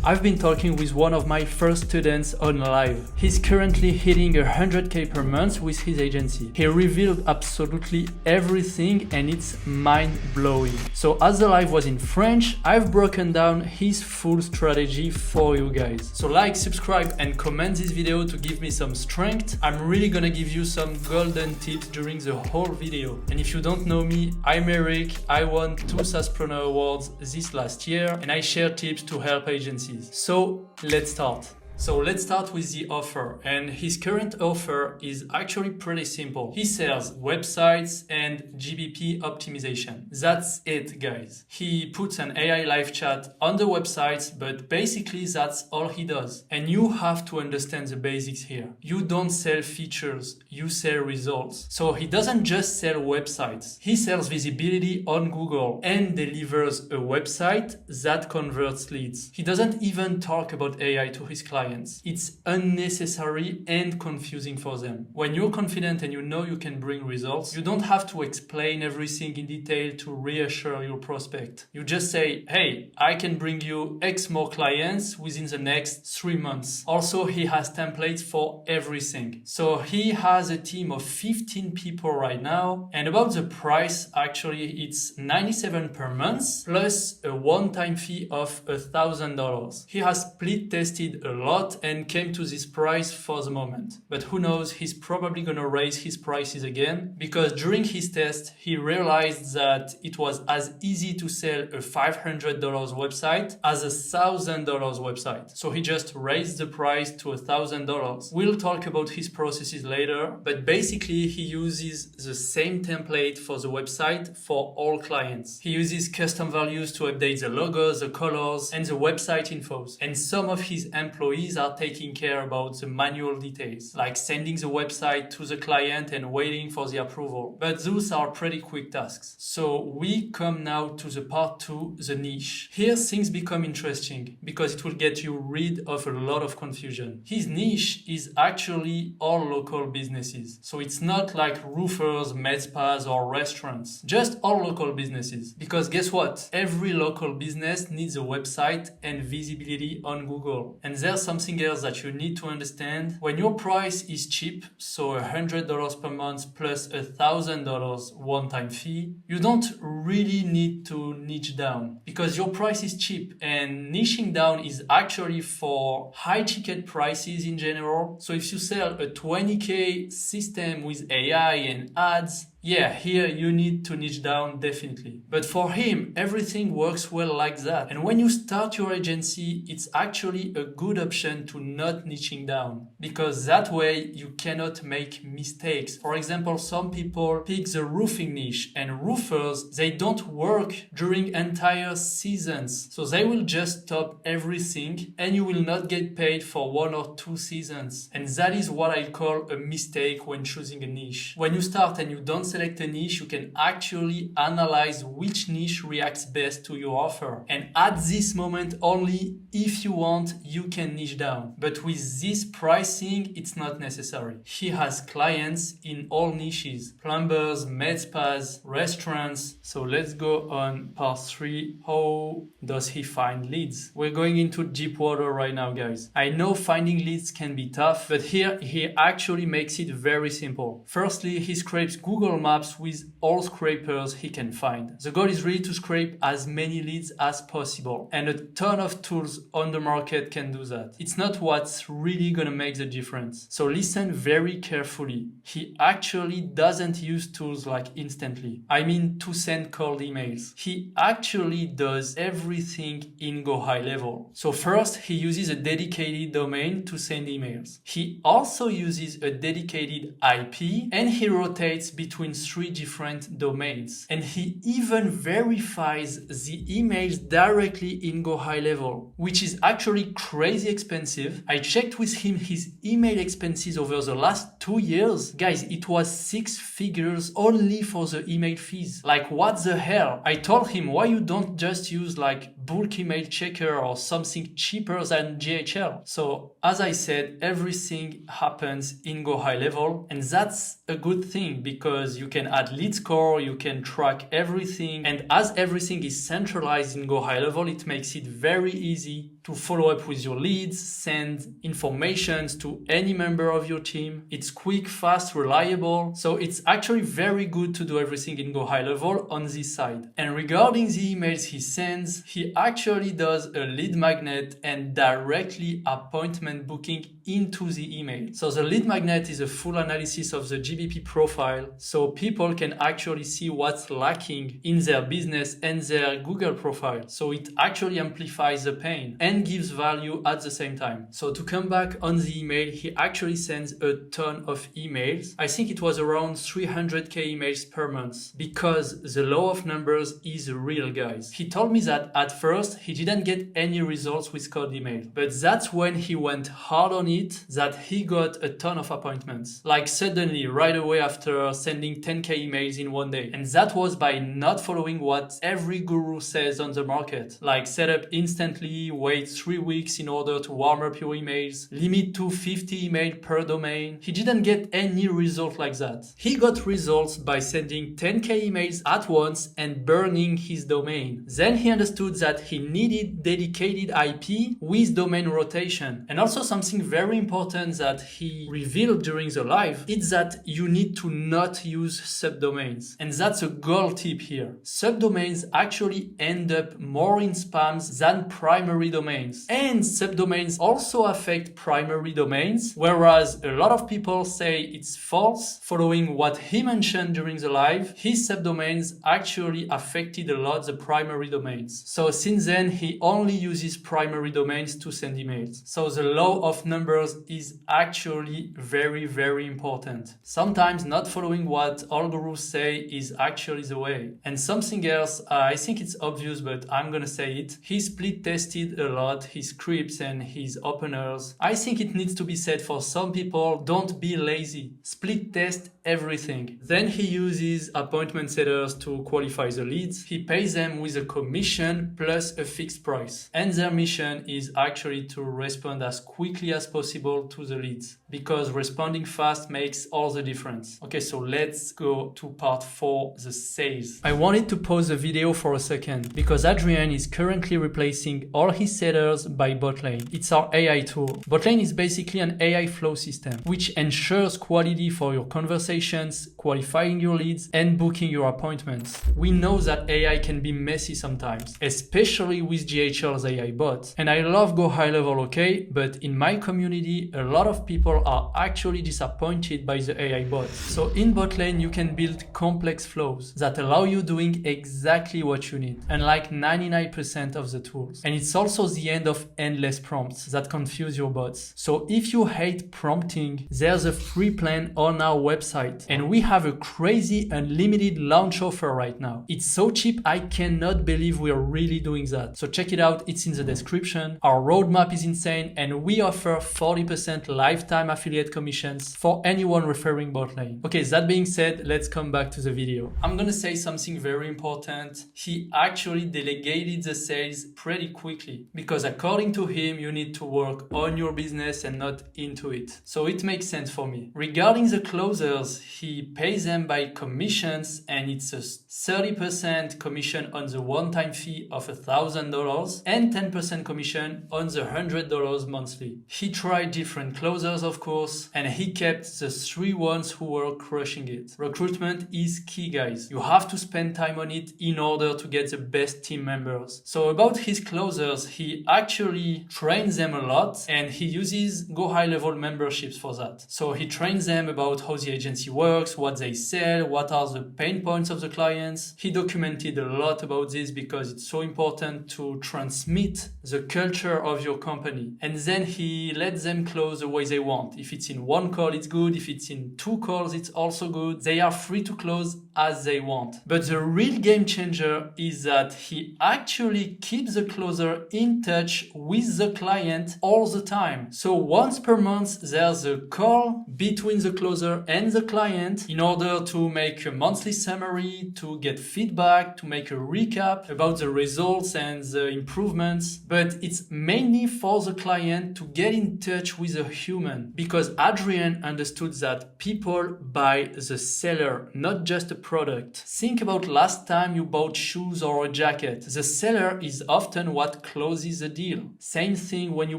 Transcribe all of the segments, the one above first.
I've been talking with one of my first students on live. He's currently hitting 100k per month with his agency. He revealed absolutely everything and it's mind-blowing. So as the live was in French, I've broken down his full strategy for you guys. So like, subscribe and comment this video to give me some strength. I'm really gonna give you some golden tips during the whole video. And if you don't know me, I'm Eric. I won 2 SaaSpreneur awards this last year and I share tips to help agencies. So let's start. So let's start with the offer, and his current offer is actually pretty simple. He sells websites and GBP optimization. That's it, guys. He puts an AI live chat on the websites, but basically that's all he does. And you have to understand the basics here. You don't sell features, you sell results. So he doesn't just sell websites. He sells visibility on Google and delivers a website that converts leads. He doesn't even talk about AI to his clients. It's unnecessary and confusing for them. When you're confident and you know you can bring results, you don't have to explain everything in detail to reassure your prospect. You just say, hey, I can bring you X more clients within the next 3 months. Also, he has templates for everything. So he has a team of 15 people right now. And about the price, actually, it's $97 per month plus a one-time fee of $1,000. He has split tested a lot and came to this price for the moment. But who knows, he's probably gonna raise his prices again, because during his test, he realized that it was as easy to sell a $500 website as a $1,000 website. So he just raised the price to $1,000. We'll talk about his processes later, but basically he uses the same template for the website for all clients. He uses custom values to update the logos, the colors, and the website infos. And some of his employees are taking care about the manual details, like sending the website to the client and waiting for the approval. But those are pretty quick tasks. So we come now to the part 2, the niche. Here things become interesting because it will get you rid of a lot of confusion. His niche is actually all local businesses. So it's not like roofers, med spas, or restaurants, just all local businesses. Because guess what? Every local business needs a website and visibility on Google. And there's something else that you need to understand. When your price is cheap, so $100 per month plus $1,000 one-time fee, you don't really need to niche down because your price is cheap, and niching down is actually for high ticket prices in general. So if you sell a 20k system with AI and ads, yeah, here you need to niche down definitely. But for him, everything works well like that. And when you start your agency, it's actually a good option to not niching down, because that way you cannot make mistakes. For example, some people pick the roofing niche, and roofers, they don't work during entire seasons. So they will just stop everything and you will not get paid for 1 or 2 seasons. And that is what I call a mistake when choosing a niche. When you start and you don't select a niche, you can actually analyze which niche reacts best to your offer. And at this moment, only if you want, you can niche down. But with this pricing, it's not necessary. He has clients in all niches: plumbers, med spas, restaurants. So let's go on part 3. How does he find leads? We're going into deep water right now, guys. I know finding leads can be tough, but here he actually makes it very simple. Firstly, he scrapes Google Maps with all scrapers he can find. The goal is really to scrape as many leads as possible, and a ton of tools on the market can do that. It's not what's really gonna make the difference. So listen very carefully. He actually doesn't use tools like Instantly. I mean to send cold emails. He actually does everything in gohighlevel. So first, he uses a dedicated domain to send emails. He also uses a dedicated IP, and he rotates between 3 different domains. And he even verifies the emails directly in gohighlevel, which is actually crazy expensive. I checked with him his email expenses over the last 2 years. Guys, it was 6 figures only for the email fees. Like, what the hell? I told him, why you don't just use like bulk email checker or something cheaper than GHL? So as I said, everything happens in gohighlevel, and that's a good thing because you can add lead score, you can track everything, and as everything is centralized in gohighlevel, it makes it very easy to to follow up with your leads, send informations to any member of your team. It's quick, fast, reliable. So it's actually very good to do everything in gohighlevel on this side. And regarding the emails he sends, he actually does a lead magnet and directly appointment booking into the email. So the lead magnet is a full analysis of the GBP profile, so people can actually see what's lacking in their business and their Google profile. So it actually amplifies the pain and gives value at the same time. So to come back on the email, he actually sends a ton of emails. I think it was around 300k emails per month, because the law of numbers is real, guys. He told me that at first he didn't get any results with cold email, but that's when he went hard on it that he got a ton of appointments. Like suddenly, right away after sending 10k emails in one day. And that was by not following what every guru says on the market. Like set up instantly, wait 3 weeks in order to warm up your emails, limit to 50 emails per domain. He didn't get any result like that. He got results by sending 10k emails at once and burning his domain. Then he understood that he needed dedicated IP with domain rotation. And also something very important that he revealed during the live is that you need to not use subdomains. And that's a gold tip here. Subdomains actually end up more in spams than primary domains. And subdomains also affect primary domains, whereas a lot of people say it's false. Following what he mentioned during the live, his subdomains actually affected a lot the primary domains. So since then, he only uses primary domains to send emails. So the law of numbers is actually very, very important. Sometimes not following what all gurus say is actually the way. And something else, I think it's obvious, but I'm gonna say it. He split tested a lot his scripts and his openers. I think it needs to be said for some people, don't be lazy. Split test everything. Then he uses appointment setters to qualify the leads. He pays them with a commission plus a fixed price. And their mission is actually to respond as quickly as possible to the leads, because responding fast makes all the difference. Okay, so let's go to part 4, the sales. I wanted to pause the video for a second because Adrian is currently replacing all his setters by Botlane. It's our AI tool. Botlane is basically an AI flow system which ensures quality for your conversations, qualifying your leads, and booking your appointments. We know that AI can be messy sometimes, especially with GHL's AI bot. And I love gohighlevel, okay? But in my community, a lot of people are actually disappointed by the AI bot. So in Botlane, you can build complex flows that allow you doing exactly what you need, unlike 99% of the tools. And it's also the end of endless prompts that confuse your bots. So if you hate prompting, there's a free plan on our website. And we have a crazy unlimited launch offer right now. It's so cheap, I cannot believe we are really doing that. So check it out, it's in the description. Our roadmap is insane, and we offer 40% lifetime affiliate commissions for anyone referring Botlane. Okay, that being said, let's come back to the video. I'm gonna say something very important. He actually delegated the sales pretty quickly because according to him, you need to work on your business and not into it. So it makes sense for me. Regarding the closers, he pays them by commissions, and it's a 30% commission on the one-time fee of $1,000 and 10% commission on the $100 monthly. He tried different closers, of course, and he kept the 3 ones who were crushing it. Recruitment is key, guys. You have to spend time on it in order to get the best team members. So about his closers, he actually trains them a lot, and he uses gohighlevel memberships for that. So he trains them about how the agency works, what they sell, what are the pain points of the clients. He documented a lot about this because it's so important to transmit the culture of your company. And then he lets them close the way they want. If it's in 1 call, it's good. If it's in 2 calls, it's also good. They are free to close as they want. But the real game changer is that he actually keeps the closer in touch with the client all the time. So once per month, there's a call between the closer and the client in order to make a monthly summary, to get feedback, to make a recap about the results and the improvements. But it's mainly for the client to get in touch with a human, because Adrian understood that people buy the seller, not just a product. Think about last time you bought shoes or a jacket. The seller is often what closes closes a deal. Same thing when you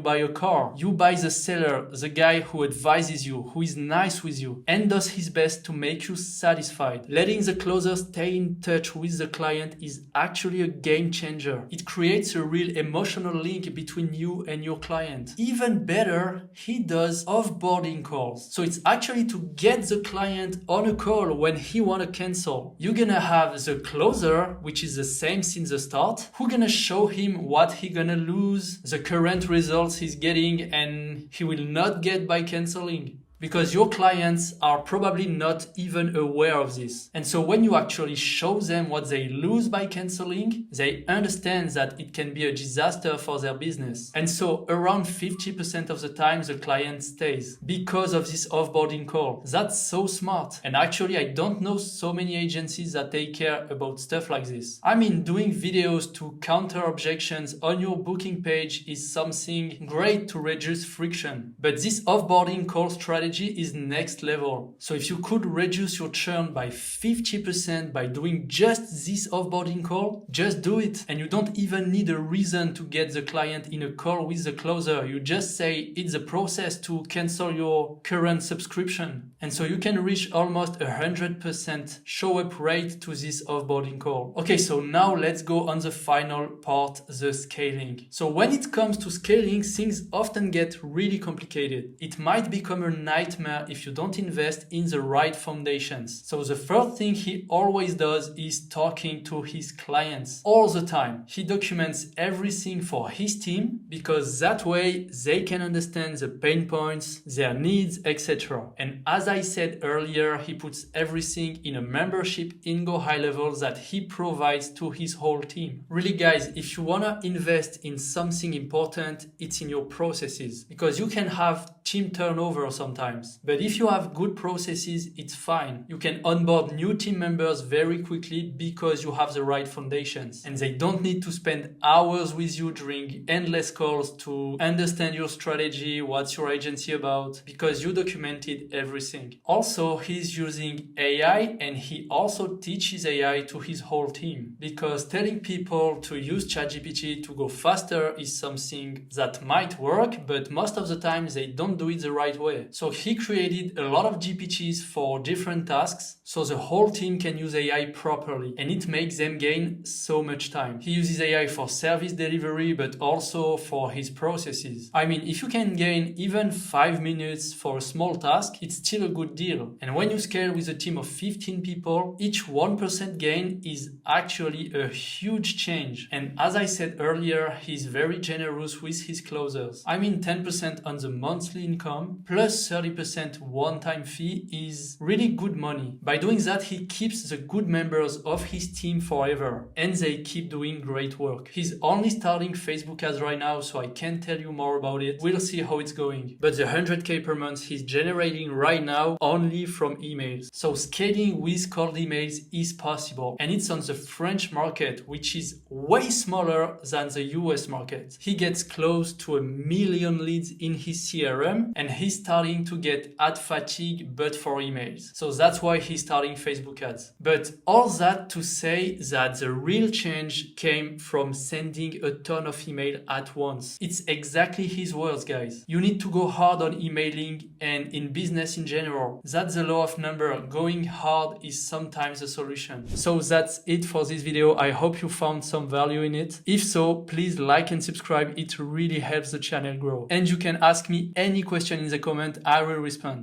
buy a car. You buy the seller, the guy who advises you, who is nice with you, and does his best to make you satisfied. Letting the closer stay in touch with the client is actually a game changer. It creates a real emotional link between you and your client. Even better, he does offboarding calls. So it's actually to get the client on a call when he wanna cancel. You're gonna have the closer, which is the same since the start, who gonna show him what he gonna lose, the current results he's getting, and he will not get by canceling. Because your clients are probably not even aware of this. And so when you actually show them what they lose by canceling, they understand that it can be a disaster for their business. And so around 50% of the time the client stays because of this offboarding call. That's so smart. And actually I don't know so many agencies that take care about stuff like this. I mean, doing videos to counter objections on your booking page is something great to reduce friction. But this offboarding call strategy is next level. So if you could reduce your churn by 50% by doing just this offboarding call, just do it. And you don't even need a reason to get the client in a call with the closer. You just say it's a process to cancel your current subscription. And so you can reach almost 100% show up rate to this offboarding call. Okay, so now let's go on the final part, the scaling. So when it comes to scaling, things often get really complicated. It might become a nightmare if you don't invest in the right foundations. So the first thing he always does is talking to his clients all the time. He documents everything for his team because that way they can understand the pain points, their needs, etc. And as I said earlier, he puts everything in a membership in gohighlevel that he provides to his whole team. Really guys, if you wanna invest in something important, it's in your processes, because you can have team turnover sometimes. But if you have good processes, it's fine. You can onboard new team members very quickly because you have the right foundations. And they don't need to spend hours with you during endless calls to understand your strategy, what's your agency about, because you documented everything. Also, he's using AI and he also teaches AI to his whole team, because telling people to use ChatGPT to go faster is something that might work, but most of the time they don't do it the right way. So he created a lot of GPTs for different tasks so the whole team can use AI properly, and it makes them gain so much time. He uses AI for service delivery but also for his processes. I mean, if you can gain even 5 minutes for a small task, it's still a good deal. And when you scale with a team of 15 people, each 1% gain is actually a huge change. And as I said earlier, he's very generous with his closers. I mean, 10% on the monthly income plus 30% one-time fee is really good money. By doing that, he keeps the good members of his team forever, and they keep doing great work. He's only starting Facebook ads right now, so I can't tell you more about it. We'll see how it's going. But the 100K per month he's generating right now only from emails. So scaling with cold emails is possible, and it's on the French market, which is way smaller than the US market. He gets close to 1 million leads in his CRM, and he's starting to get ad fatigue but for emails. So that's why he's starting Facebook ads. But all that to say that the real change came from sending a ton of email at once. It's exactly his words, guys. You need to go hard on emailing and in business in general. That's the law of number. Going hard is sometimes a solution. So that's it for this video. I hope you found some value in it. If so, please like and subscribe. It really helps the channel grow. And you can ask me any question in the comment. I will respond.